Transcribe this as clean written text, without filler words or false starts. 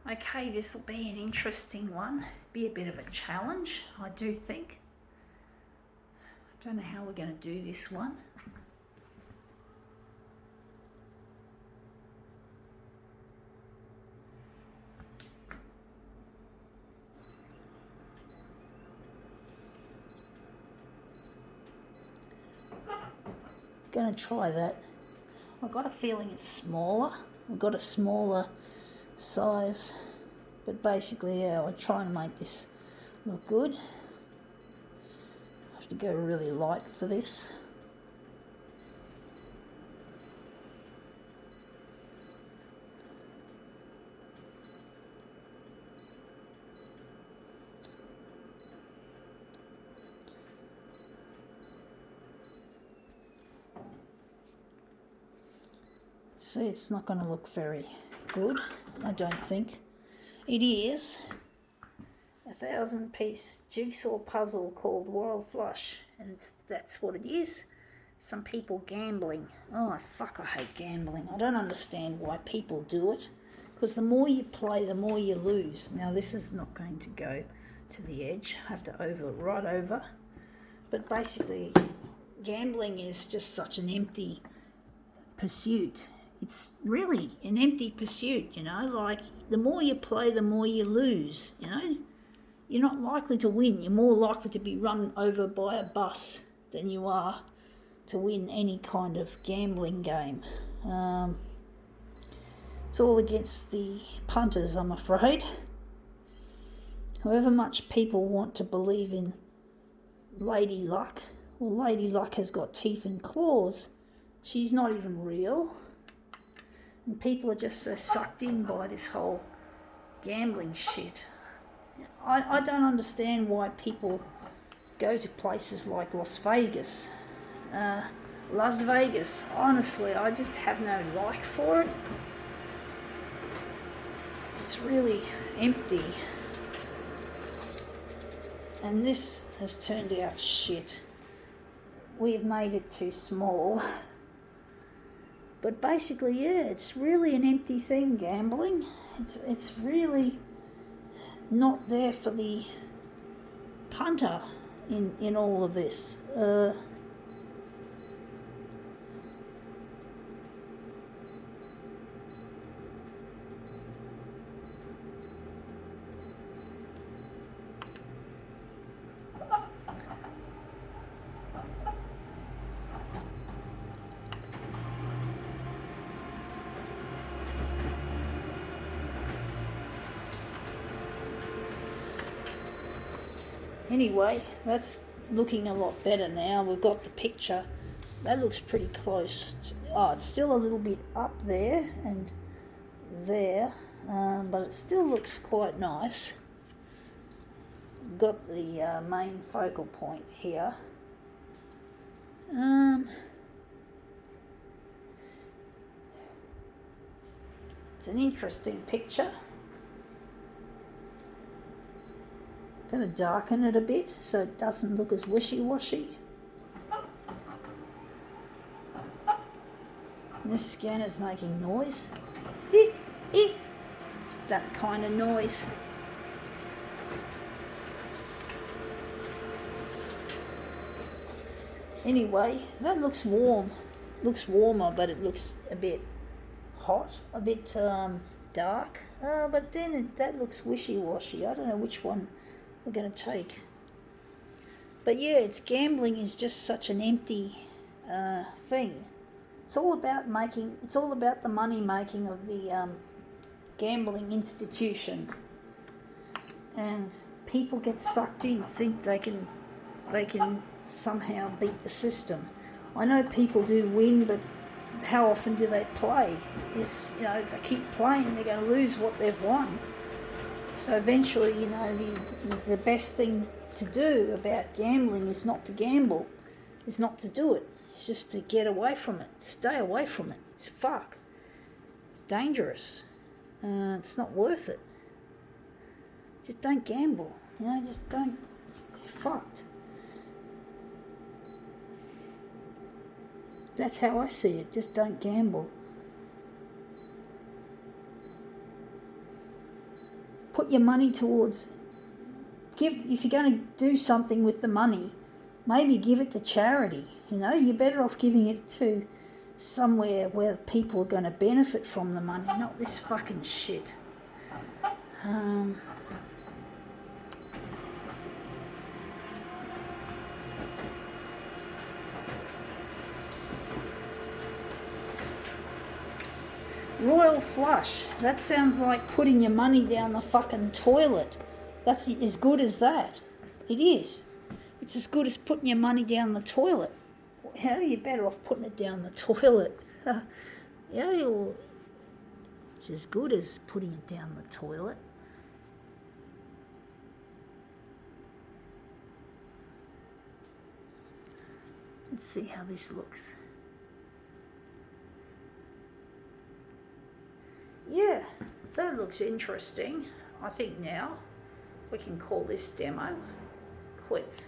Okay, this will be an interesting one. Be a bit of a challenge, I do think. I don't know how we're going to do this one. Going to try that. I've got a feeling it's smaller. I've got a smaller size, but basically, yeah, I'll try and make this look good. I have to go really light for this. See, it's not going to look very good, I don't think. It is a 1,000-piece jigsaw puzzle called World Flush, and that's what it is. Some people gambling. Oh, fuck, I hate gambling. I don't understand why people do it, because the more you play, the more you lose. Now, this is not going to go to the edge. I have to right over. But basically, gambling is just such an empty pursuit. It's really an empty pursuit, you know, like the more you play, the more you lose, you know. You're not likely to win. You're more likely to be run over by a bus than you are to win any kind of gambling game. It's all against the punters, I'm afraid. However much people want to believe in Lady Luck, well, Lady Luck has got teeth and claws. She's not even real. And people are just so sucked in by this whole gambling shit. I don't understand why people go to places like Las Vegas. Las Vegas, honestly, I just have no like for it. It's really empty. And this has turned out shit. We've made it too small. But basically, yeah, it's really an empty thing, gambling. It's really not there for the punter in all of this. Anyway, that's looking a lot better now. We've got the picture. That looks pretty close. Oh, it's still a little bit up there and there, but it still looks quite nice. We've got the main focal point here. It's an interesting picture. Going to darken it a bit so it doesn't look as wishy-washy. And this scanner's making noise. It's that kind of noise. Anyway, that looks warm. Looks warmer, but it looks a bit hot, a bit dark. But then that looks wishy-washy. I don't know which one we're going to take. But yeah, gambling is just such an empty thing. It's all about the money making of the gambling institution. And people get sucked in, think they can somehow beat the system. I know people do win, but how often do they play? If they keep playing, they're going to lose what they've won. So eventually, the best thing to do about gambling is not to gamble, is not to do it. It's just to get away from it, stay away from it. It's fuck. It's dangerous. It's not worth it. Just don't gamble. Just don't. You're fucked. That's how I see it. Just don't gamble. put your money towards, if you're going to do something with the money, maybe give it to charity. You know, you're better off giving it to somewhere where people are going to benefit from the money, not this fucking shit. Royal flush. That sounds like putting your money down the fucking toilet. That's as good as that. It is. It's as good as putting your money down the toilet. How are you better off putting it down the toilet? It's as good as putting it down the toilet. Let's see how this looks. Yeah, that looks interesting. I think now we can call this demo quits.